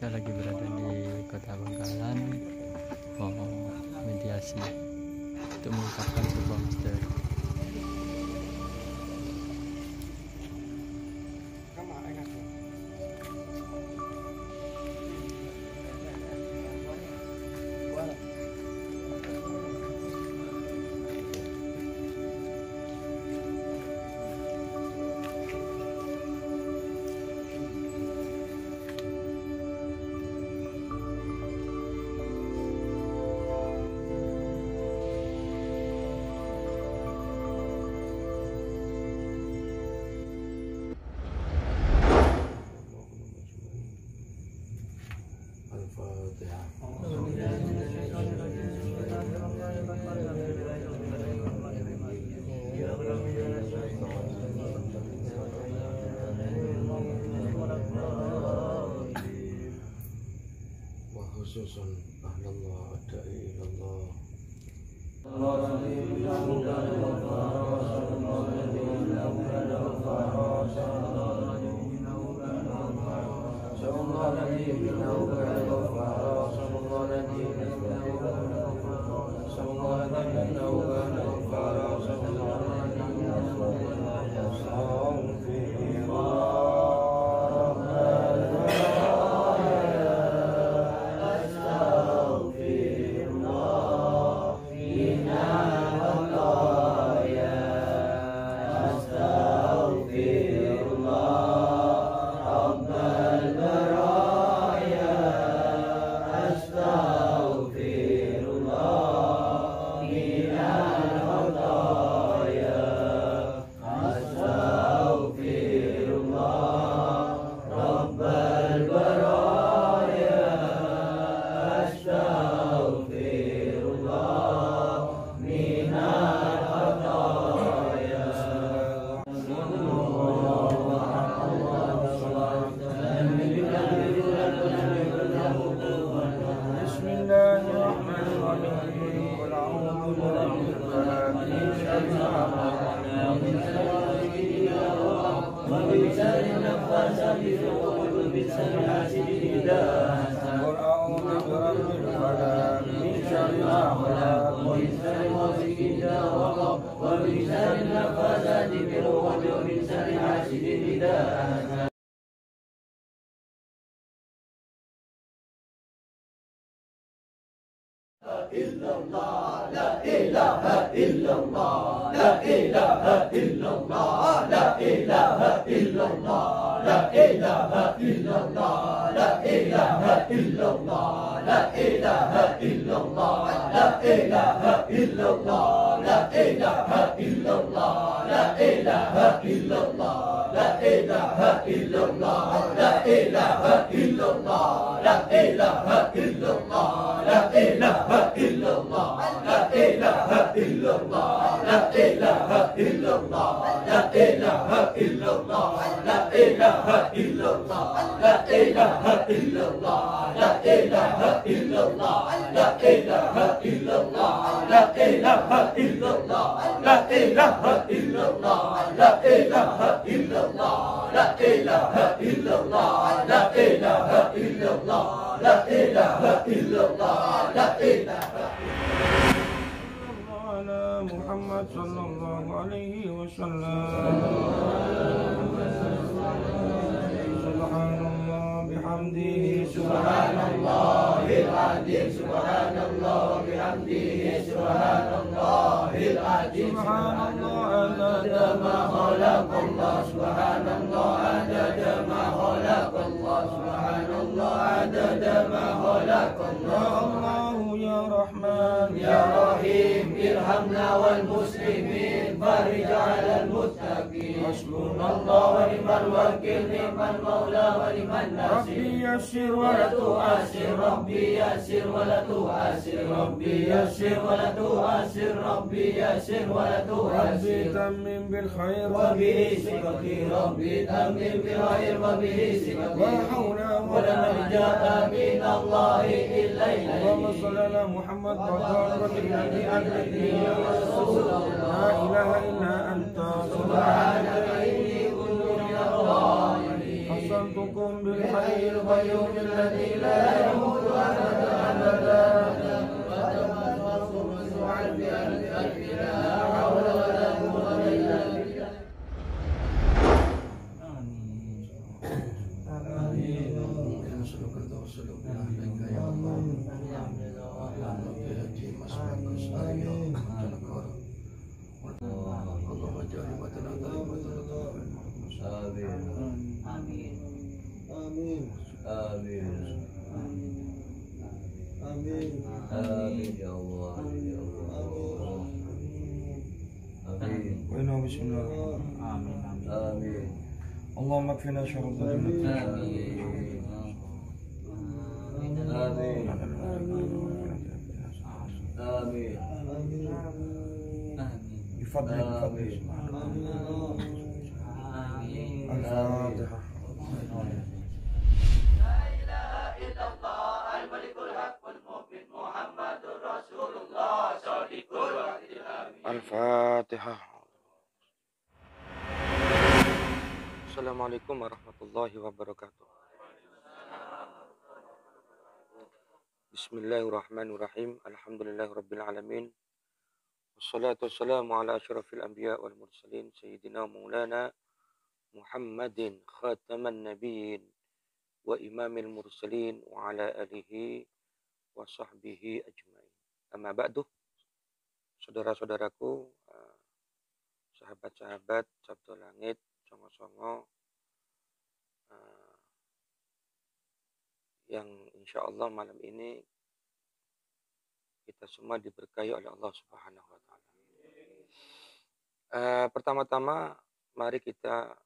Kita lagi berada di Kota Bangkalan, mau mediasi untuk mengungkapkan sebuah misteri. Khususun ahlallah da'i ilallah Muhammad sallallahu alaihi wasallam. Subhanallah bihamdihi subhanallahil azim subhanallah bihamdihi subhanallahil azim subhanallah adada ma khalaqallah subhanallah adada ma khalaqallah subhanallah adada ma khalaqallah. Allah ya Rahman ya Rahim irhamna wal muslimin farij 'alal muttaqin hasbunallah wa ni'mal wakil ni'mal maula wa ni'man nasir. Rabbi yassir wa la tu'assir Rabbi yassir wa la tu'assir Rabbi yassir wa la tu'assir Rabbi yassir wa la tu'assir. Rabbi tammim bil khair wa bihi siqati Rabbi tammim bil khair wa bihi siqati wa hawla wa la malja'a min Allah illa ilayhi. Allahumma shalli ala Muhammad wa barik alaihi ya Rasulullah. La ilaha illa anta subhanaka inni kuntu minadh dhalimin. استغيثكم بالحي القيوم الذي لا يموت أبدا أبدا وتمسوا مسوعا بألف لا حول ولا قوة إلا بالله. Amin ya Allah, ya Allah. Amin. Bismillah. Amin. Amin. Allahumma kfina syarra dunya. Amin. Amin. Amin. بفضلك Amin. الفاتحة. الفاتحة. Assalamualaikum warahmatullahi wabarakatuh. Bismillahirrahmanirrahim. Alhamdulillahirabbil alamin. Wassalatu wassalamu ala asyrafil anbiya wal mursalin sayyidina maulana Muhammadin khataman nabiyyin wa imamil mursalin wa ala alihi wa sahbihi ajmain. Amma ba'du. Saudara-saudaraku, sahabat-sahabat Sabda Langit, songo-songo yang insya Allah malam ini kita semua diberkahi oleh Allah Subhanahu wa Ta'ala. Pertama-tama, mari kita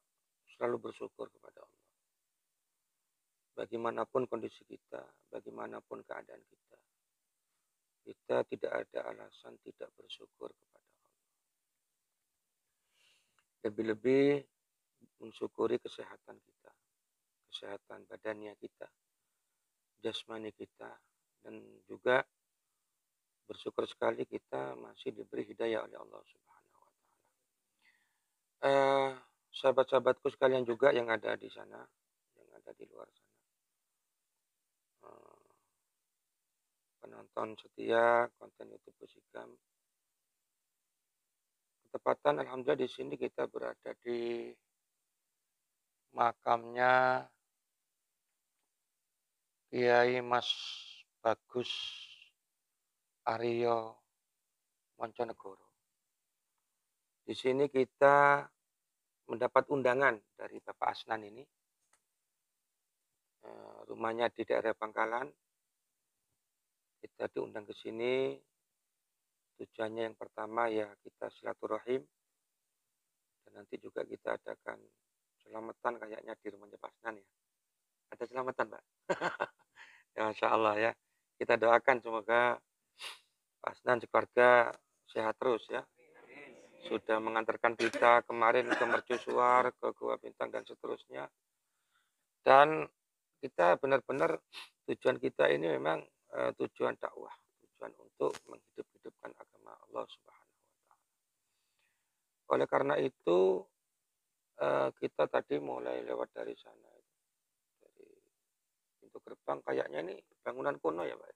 selalu bersyukur kepada Allah. Bagaimanapun kondisi kita, bagaimanapun keadaan kita, kita tidak ada alasan tidak bersyukur kepada Allah. Lebih-lebih mensyukuri kesehatan kita, kesehatan badannya kita, jasmani kita, dan juga bersyukur sekali kita masih diberi hidayah oleh Allah Subhanahu wa Ta'ala. Sahabat-sahabatku sekalian juga yang ada di sana, yang ada di luar sana, penonton setia konten YouTube Pusikam. Ketepatan alhamdulillah di sini kita berada di makamnya Kiai Mas Bagus Aryo Monconegoro. Di sini kita mendapat undangan dari Bapak Asnan ini. Rumahnya di daerah Bangkalan. Kita diundang ke sini. Tujuannya yang pertama ya kita silaturahim. Dan nanti juga kita adakan selamatan kayaknya di rumahnya Pak Asnan ya. Ada selamatan Pak. Ya Masya Allah ya. Kita doakan semoga Pak Asnan sekeluarga sehat terus ya. Sudah mengantarkan kita kemarin ke Mercusuar, ke Gua Bintang dan seterusnya. Dan kita benar-benar tujuan kita ini memang tujuan dakwah, tujuan untuk menghidup-hidupkan agama Allah Subhanahu wa Ta'ala. Oleh karena itu kita tadi mulai lewat dari sana, dari pintu gerbang, kayaknya ini bangunan kuno ya Pak.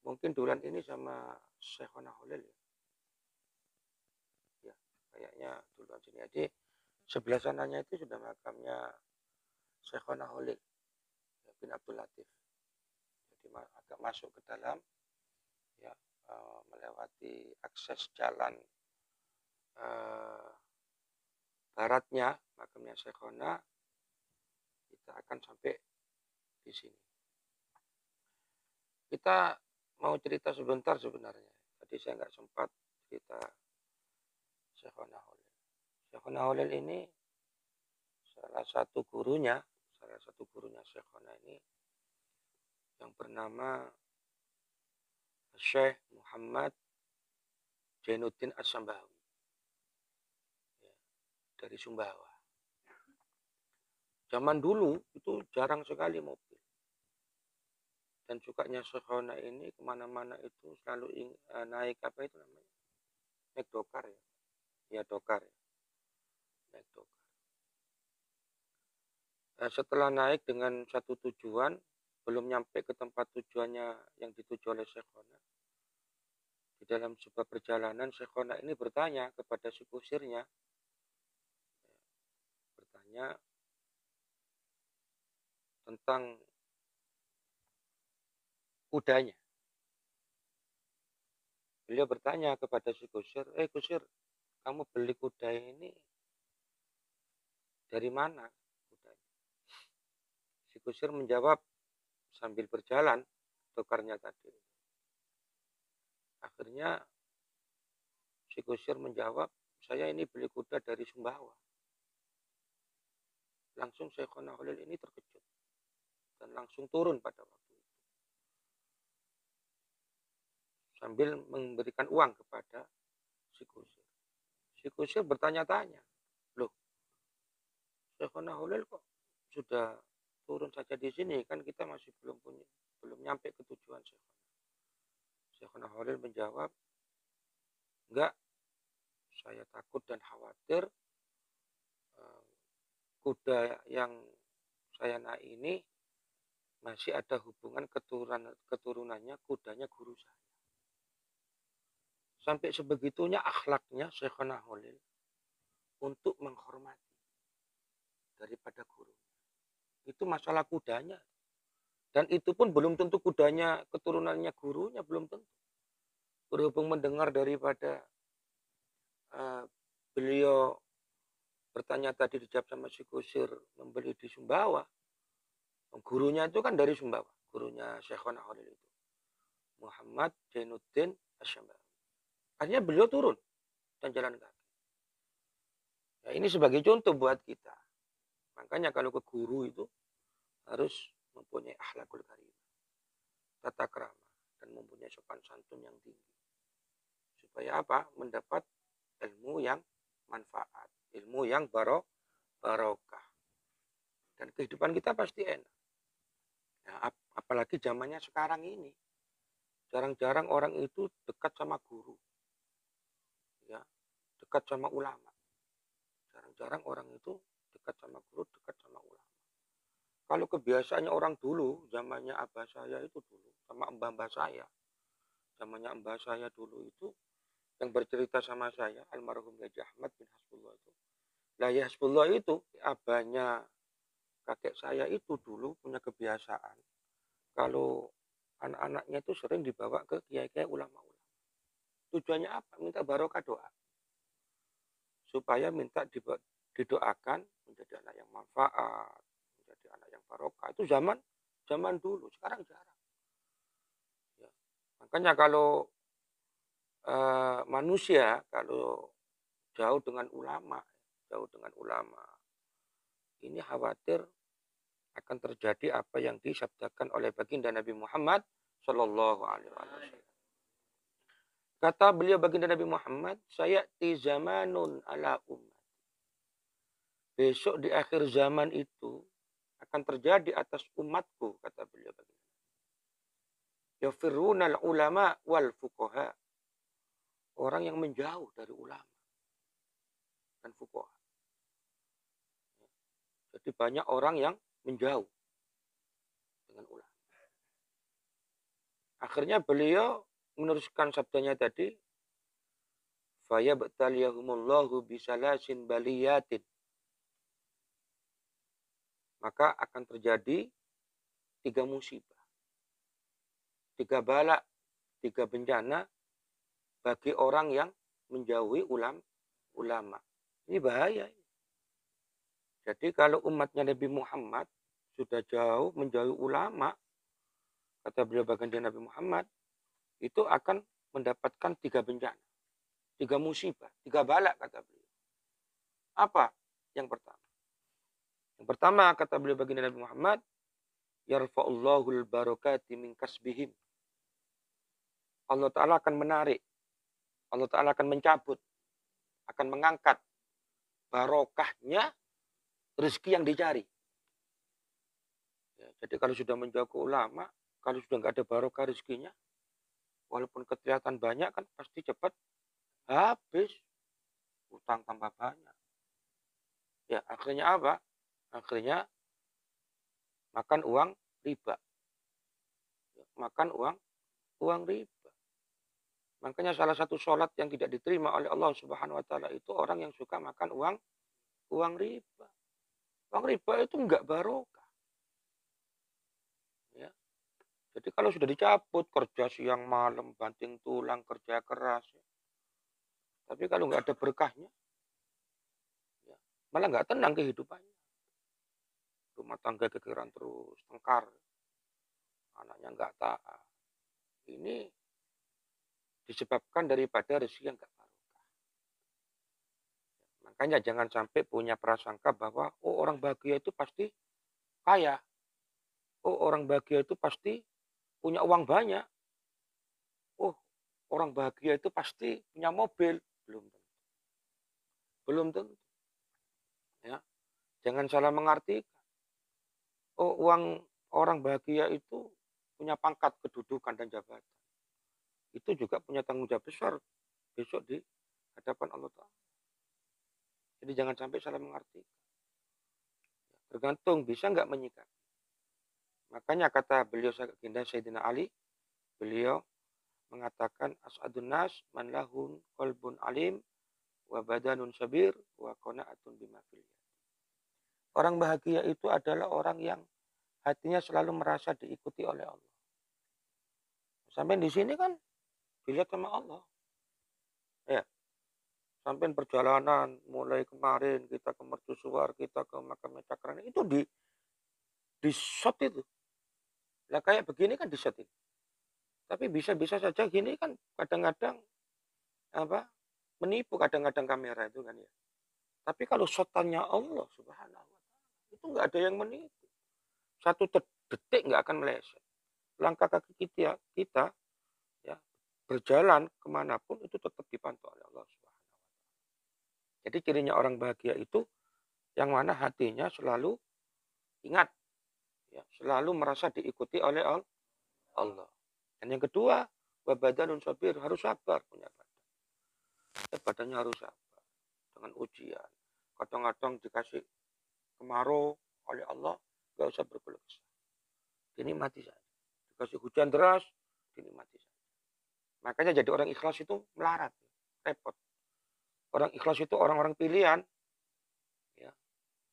Mungkin duluan ini sama Syekhona Holil ya. Ya, kayaknya duluan sini. Jadi sebelah sananya itu sudah makamnya Syekhona Holil bin Abdul Latif. Jadi agak masuk ke dalam, ya, melewati akses jalan baratnya makamnya Syekhona, kita akan sampai di sini. Kita mau cerita sebentar sebenarnya. Tadi saya nggak sempat cerita Syekhona Holil. Syekhona Holil ini salah satu gurunya Syekhona ini yang bernama Syekh Muhammad Jainuddin As-Sambawi ya, dari Sumbawa. Zaman dulu itu jarang sekali mobil. Dan sukanya Syekhona ini kemana-mana itu selalu naik apa itu namanya? Naik dokar ya. Ya dokar ya. Naik dokar. Setelah naik dengan satu tujuan, belum nyampe ke tempat tujuannya yang dituju oleh Syekhona. Di dalam sebuah perjalanan, Syekhona ini bertanya kepada si kusirnya, bertanya tentang kudanya. Beliau bertanya kepada si kusir, kusir, kamu beli kuda ini dari mana kudanya? Si kusir menjawab sambil berjalan tukarnya tadi. Akhirnya si kusir menjawab, saya ini beli kuda dari Sumbawa. Langsung Syekhona Khalil ini terkejut dan langsung turun pada waktu itu sambil memberikan uang kepada si kusir. Si kusir bertanya-tanya, loh, Syekhona Khalil kok sudah turun saja di sini, kan kita masih belum nyampe ke tujuan Syekhona. Syekhona Khalil menjawab, enggak, saya takut dan khawatir kuda yang saya naik ini masih ada hubungan keturunannya kudanya guru saya. Sampai sebegitunya akhlaknya Syekhona Khalil untuk menghormati daripada guru. Itu masalah kudanya. Dan itu pun belum tentu kudanya keturunannya gurunya, belum tentu. Berhubung mendengar daripada beliau bertanya tadi dijawab sama si kusir membeli di Sumbawa. Gurunya itu kan dari Sumbawa. Gurunya Syekhona Khalil itu. Muhammad Jainuddin Asyambawi. Akhirnya beliau turun dan jalan kaki. Ya, ini sebagai contoh buat kita. Makanya kalau ke guru itu harus mempunyai akhlakul karimah, tata krama, dan mempunyai sopan santun yang tinggi. Supaya apa? Mendapat ilmu yang manfaat, ilmu yang barokah. Dan kehidupan kita pasti enak. Nah, apalagi zamannya sekarang ini. Jarang-jarang orang itu dekat sama guru. Ya, dekat sama ulama. Jarang-jarang orang itu dekat sama guru, dekat sama ulama. Kalau kebiasaannya orang dulu, zamannya abah saya itu dulu, sama mbah-mbah saya, zamannya mbah saya dulu itu, yang bercerita sama saya, almarhum Haji Ahmad bin Hasbullah itu. Lah ya Hasbullah itu, abahnya kakek saya itu dulu punya kebiasaan, kalau anak-anaknya itu sering dibawa ke kiai-kiai ulama-ulama. Tujuannya apa? Minta barokah doa. Supaya minta didoakan menjadi anak yang manfaat, menjadi anak yang barokah. Itu zaman dulu, sekarang jarang. Ya. Makanya kalau manusia kalau jauh dengan ulama, ini khawatir akan terjadi apa yang disabdakan oleh baginda Nabi Muhammad Shallallahu Alaihi Wasallam. Kata beliau baginda Nabi Muhammad, saya di zamanun ala umat. Besok di akhir zaman itu akan terjadi atas umatku, kata beliau baginda. Yafirrunal ulama wal fuqaha. Orang yang menjauh dari ulama dan fuqaha. Jadi banyak orang yang menjauh dengan ulama. Akhirnya beliau meneruskan sabdanya tadi, faya ba'taliyahumullahu bisalasin baliyatin. Maka akan terjadi 3 musibah, 3 bala, 3 bencana bagi orang yang menjauhi ulama. Ini bahaya. Jadi kalau umatnya Nabi Muhammad sudah jauh menjauhi ulama, kata beliau baginda Nabi Muhammad, itu akan mendapatkan 3 bencana, 3 musibah, 3 bala, kata beliau. Apa yang pertama? Yang pertama, kata beliau baginda Nabi Muhammad, yarfa'ullahul barakati min kasbihim. Allah Ta'ala akan menarik, Allah Ta'ala akan mencabut, akan mengangkat barokahnya rezeki yang dicari. Ya, jadi kalau sudah menjauh ke ulama, kalau sudah nggak ada barokah rezekinya, walaupun kelihatan banyak kan pasti cepat habis, utang tambah banyak. Ya akhirnya apa? Akhirnya makan uang riba. Makan uang riba. Makanya salah satu sholat yang tidak diterima oleh Allah Subhanahu wa taala itu orang yang suka makan uang riba. Uang riba itu enggak barokah. Ya. Jadi kalau sudah dicabut kerja siang malam, banting tulang, kerja keras. Ya. Tapi kalau nggak ada berkahnya, ya, malah nggak tenang kehidupannya. Rumah tangga gegeran terus, tengkar. Anaknya nggak taat. Ini disebabkan daripada rezeki yang nggak barokah. Makanya jangan sampai punya prasangka bahwa oh orang bahagia itu pasti kaya. Oh orang bahagia itu pasti punya uang banyak. Oh orang bahagia itu pasti punya mobil. Belum tentu. Belum tentu. Ya. Jangan salah mengartikan. Oh uang orang bahagia itu punya pangkat, kedudukan, dan jabatan. Itu juga punya tanggung jawab besar besok di hadapan Allah Ta'ala. Jadi jangan sampai salah mengerti. Tergantung bisa nggak menyikapi. Makanya kata beliau Sayyidina Sayyidina Ali, beliau mengatakan as'adun nas man lahun qalbun alim wa badanun sabir wa qanaatun bima fil yad. Orang bahagia itu adalah orang yang hatinya selalu merasa diikuti oleh Allah. Sampai di sini kan dilihat sama Allah. Ya. Sampai perjalanan mulai kemarin kita ke mercusuar, kita ke makam Cakrani itu di shot itu. Lah kayak begini kan di shot itu. Tapi bisa-bisa saja gini kan kadang-kadang menipu kadang-kadang kamera itu kan ya. Tapi kalau shotannya Allah Subhanahu wa taala itu nggak ada yang menipu. Satu detik nggak akan meleset. Langkah kaki kita ya berjalan kemanapun itu tetap dipantau oleh Allah Subhanahu wa taala. Jadi cirinya orang bahagia itu yang mana hatinya selalu ingat, ya, selalu merasa diikuti oleh Allah. Dan yang kedua, wabadanun sabir, harus sabar punya badan. Badannya harus sabar dengan ujian. Kadang-kadang dikasih kemarau oleh Allah, gak usah berkeluh kesah. Dinikmati saja. Dikasih hujan deras, dinikmati saja. Makanya jadi orang ikhlas itu melarat, repot. Orang ikhlas itu orang-orang pilihan. Ya.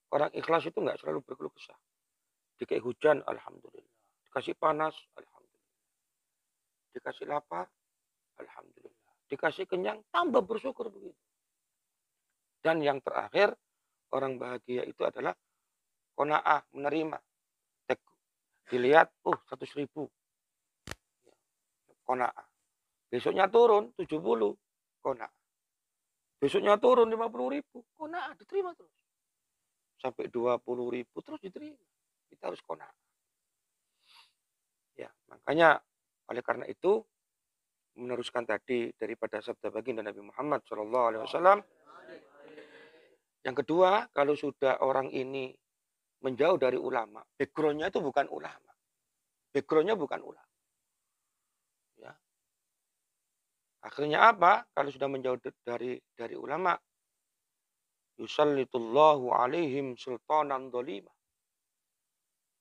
Orang ikhlas itu nggak selalu berkeluh kesah. Dikasih hujan, alhamdulillah. Dikasih panas, alhamdulillah. Dikasih lapar, alhamdulillah. Dikasih kenyang, tambah bersyukur begitu. Dan yang terakhir, orang bahagia itu adalah qanaah, menerima. Dilihat, 100.000. Qanaah. Besoknya turun 70, qanaah. Besoknya turun 50.000, qanaah, diterima terus. Sampai 20.000 terus diterima. Kita harus qanaah. Ya, makanya oleh karena itu meneruskan tadi daripada sabda baginda Nabi Muhammad SAW. Yang kedua, kalau sudah orang ini menjauh dari ulama, backgroundnya itu bukan ulama. Backgroundnya bukan ulama. Ya. Akhirnya apa? Kalau sudah menjauh dari ulama, yusallitullahu alaihim sultanan dolima.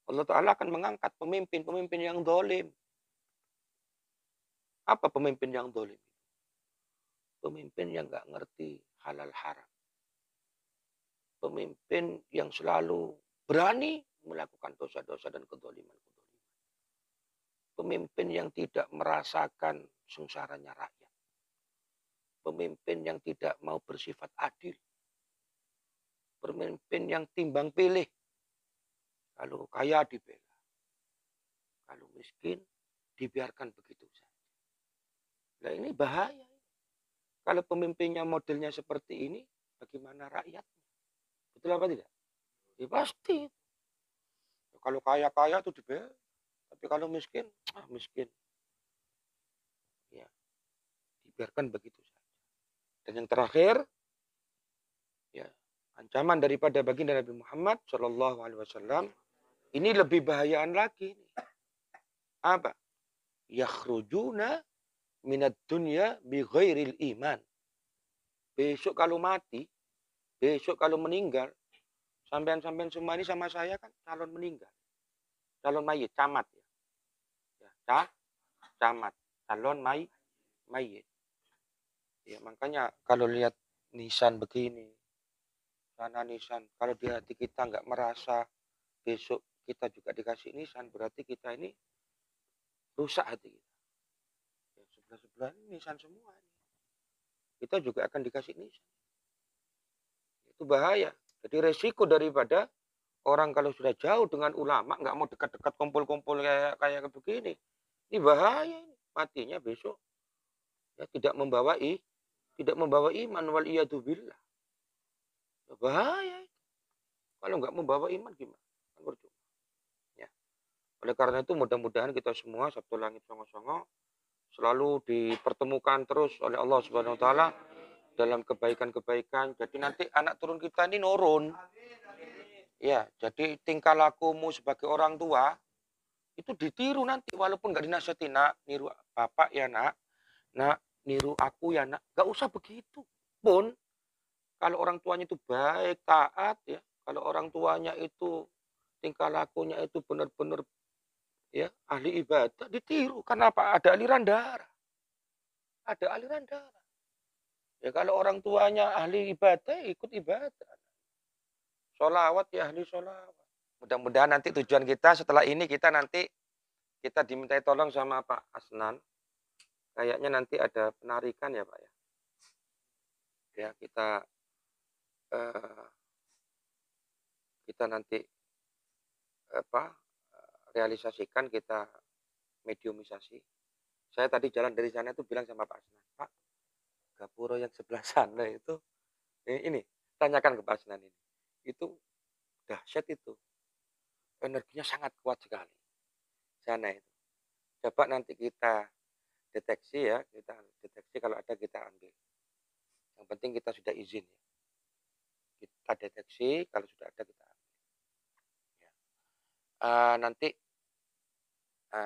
Allah Ta'ala akan mengangkat pemimpin-pemimpin yang dolim. Apa pemimpin yang dolim? Pemimpin yang nggak ngerti halal haram. Pemimpin yang selalu berani melakukan dosa-dosa dan kedoliman-kedoliman. Pemimpin yang tidak merasakan sengsaranya rakyat. Pemimpin yang tidak mau bersifat adil. Pemimpin yang timbang pilih. Kalau kaya dibela. Kalau miskin dibiarkan begitu saja. Nah ini bahaya. Kalau pemimpinnya modelnya seperti ini, bagaimana rakyatnya? Betul apa tidak? Ya pasti. Kalau kaya-kaya itu dibela. Tapi kalau miskin, miskin. Ya, dibiarkan begitu saja. Dan yang terakhir, ya, ancaman daripada baginda Nabi Muhammad SAW, ini lebih bahayaan lagi. Apa? Yakhrujuna minad dunya bi ghairil iman. Besok kalau mati, besok kalau meninggal, sampean-sampean semua ini sama saya kan calon meninggal. calon mayit, camat ya. Camat, calon mayit. Ya, makanya kalau lihat nisan begini, sana nisan, kalau di hati kita nggak merasa besok kita juga dikasih nisan, berarti kita ini rusak hati kita. Ya, sebelah-sebelah ini nisan semua. Kita juga akan dikasih nisan. Itu bahaya. Jadi resiko daripada orang kalau sudah jauh dengan ulama, nggak mau dekat-dekat kumpul-kumpul kayak begini. Ini bahaya ini. Matinya besok ya tidak membawa iman, wal iyadu billah. Bahaya. Kalau nggak membawa iman gimana? Kan percuma. Ya. Oleh karena itu mudah-mudahan kita semua Sabtu Langit Songo-Songo selalu dipertemukan terus oleh Allah Subhanahu wa taala dalam kebaikan-kebaikan. Jadi nanti anak turun kita ini nurun. Ya, jadi tingkah lakumu sebagai orang tua itu ditiru nanti walaupun nggak dinasihati, nak, niru bapak ya nak, niru aku ya nak, nggak usah begitu pun. Kalau orang tuanya itu baik, taat ya, kalau orang tuanya itu tingkah lakunya itu benar-benar ya ahli ibadah, ditiru. Kenapa? Ada aliran darah. Ya kalau orang tuanya ahli ibadah, ikut ibadah. Sholawat ya ahli sholawat. Mudah-mudahan nanti tujuan kita setelah ini kita dimintai tolong sama Pak Asnan. Kayaknya nanti ada penarikan ya Pak ya. Ya kita nanti realisasikan, kita mediumisasi. Saya tadi jalan dari sana itu bilang sama Pak Asnan, Pak, gapuro yang sebelah sana itu ini tanyakan ke Pak Asnan ini. Itu dahsyat itu. Energinya sangat kuat sekali. Sana itu. Coba nanti kita deteksi ya, kalau ada kita ambil. Yang penting kita sudah izin ya. Kita deteksi, kalau sudah ada kita ambil. Ya. Nanti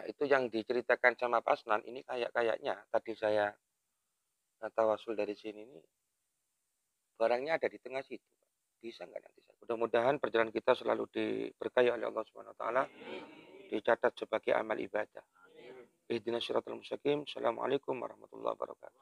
itu yang diceritakan sama Pak Asnan ini kayaknya tadi saya tawasul dari sini ini barangnya ada di tengah situ. Bisa nggak nanti? Mudah-mudahan perjalanan kita selalu diberkahi oleh Allah Subhanahu wa taala, dicatat sebagai amal ibadah. Ihdinas siratal mustaqim. Assalamualaikum warahmatullahi wabarakatuh.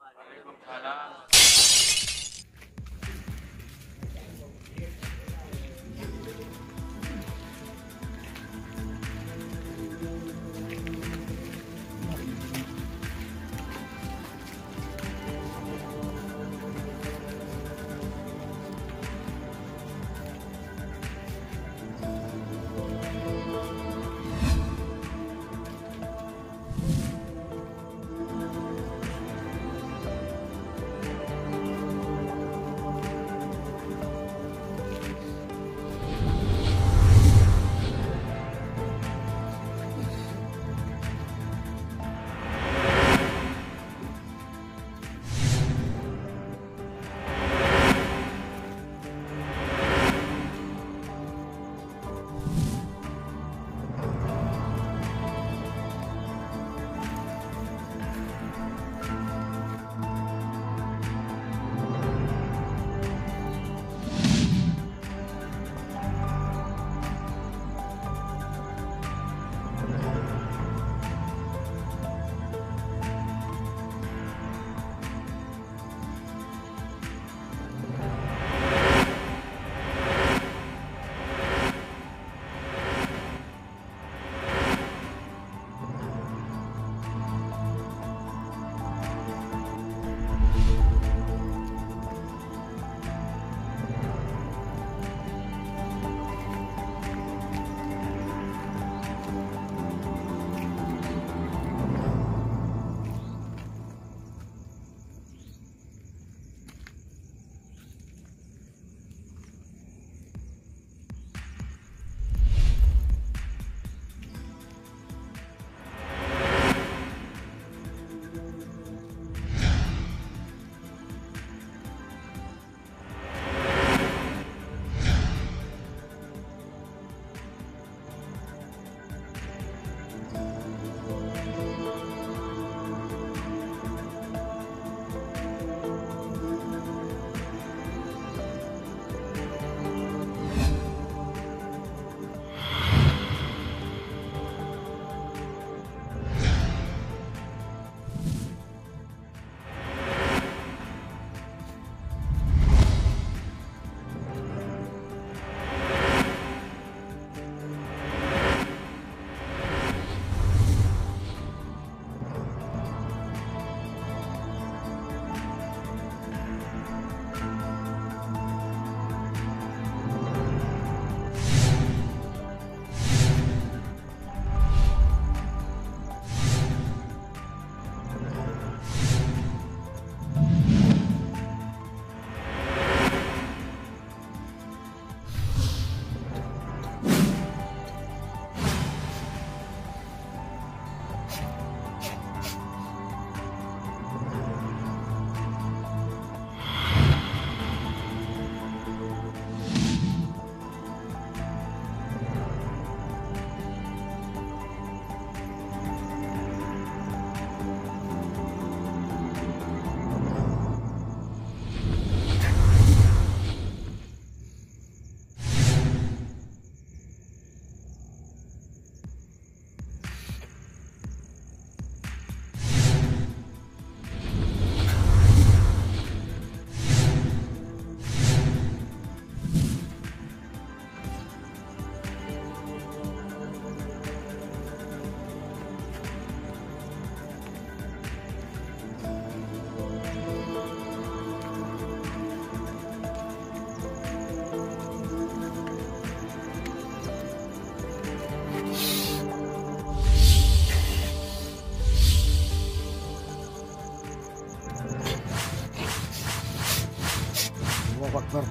Akbar.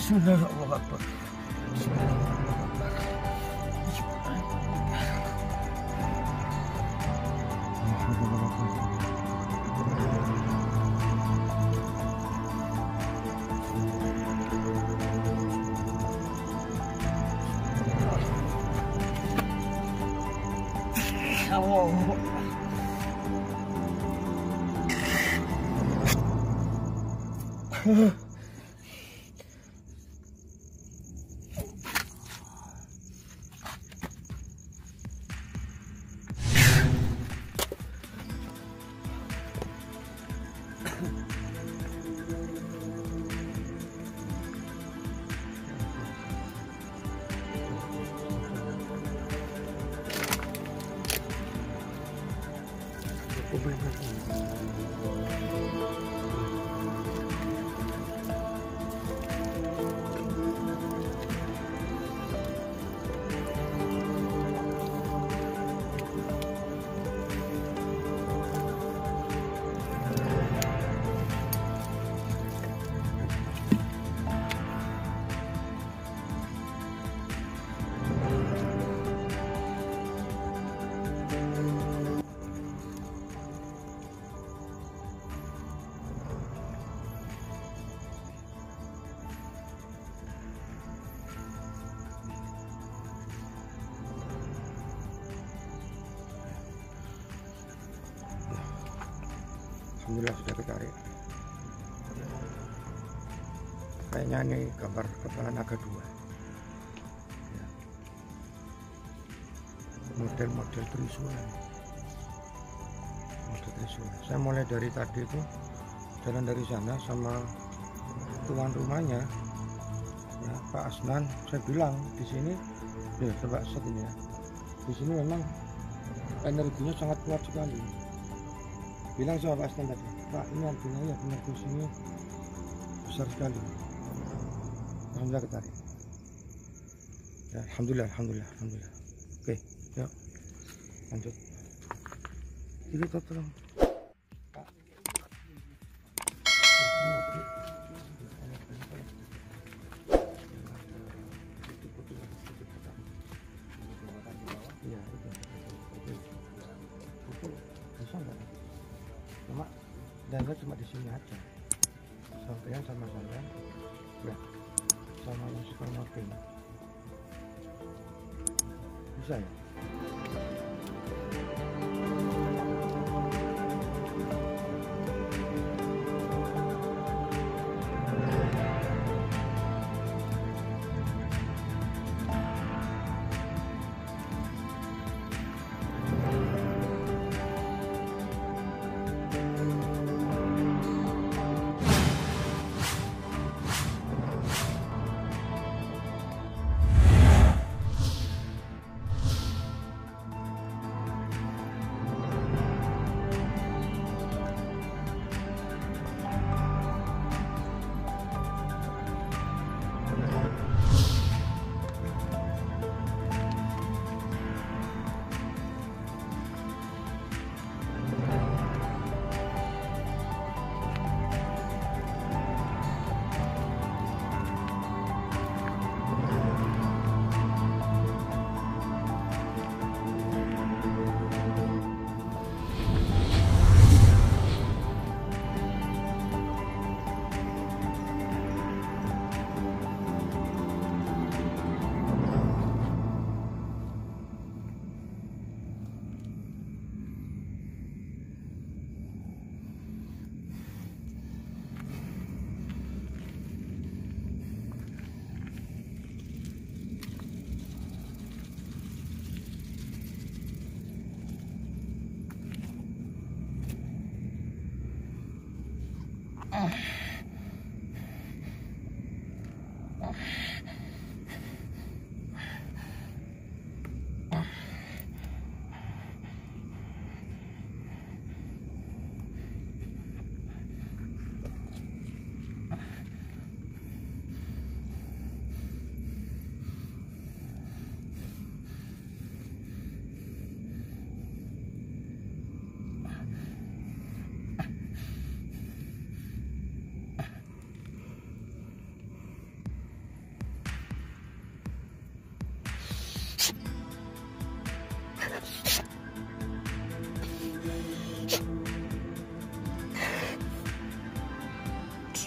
Bismillahirrahmanirrahim. Alhamdulillah sudah ketarik. Kayaknya ini gambar kepala naga 2 ya. Model Trisula. Saya mulai dari tadi itu jalan dari sana sama tuan rumahnya ya, Pak Asnan. Saya bilang di sini ya, coba set ini ya, di sini memang energinya sangat kuat sekali. Bilang sama Pak Asnan tadi, Pak, ini artinya ya benar di sini besar sekali. Alhamdulillah ketarik. Ya, alhamdulillah. Oke, yuk lanjut. Ini tolong. Pak. Iya, itu bisa nggak? Cuma dan cuma di sini aja. Sampean sama saya, ya, sama yang suka ngopi. Bisa ya?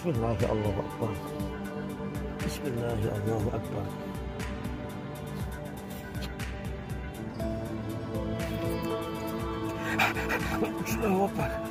Bismillah ya Allahu Akbar. Bismillah ya Allahu Akbar. Allahu Akbar.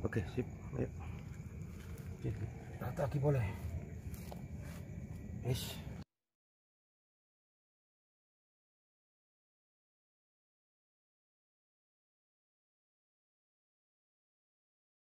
Oke, sip. Ayo. Rata lagi boleh. Yes.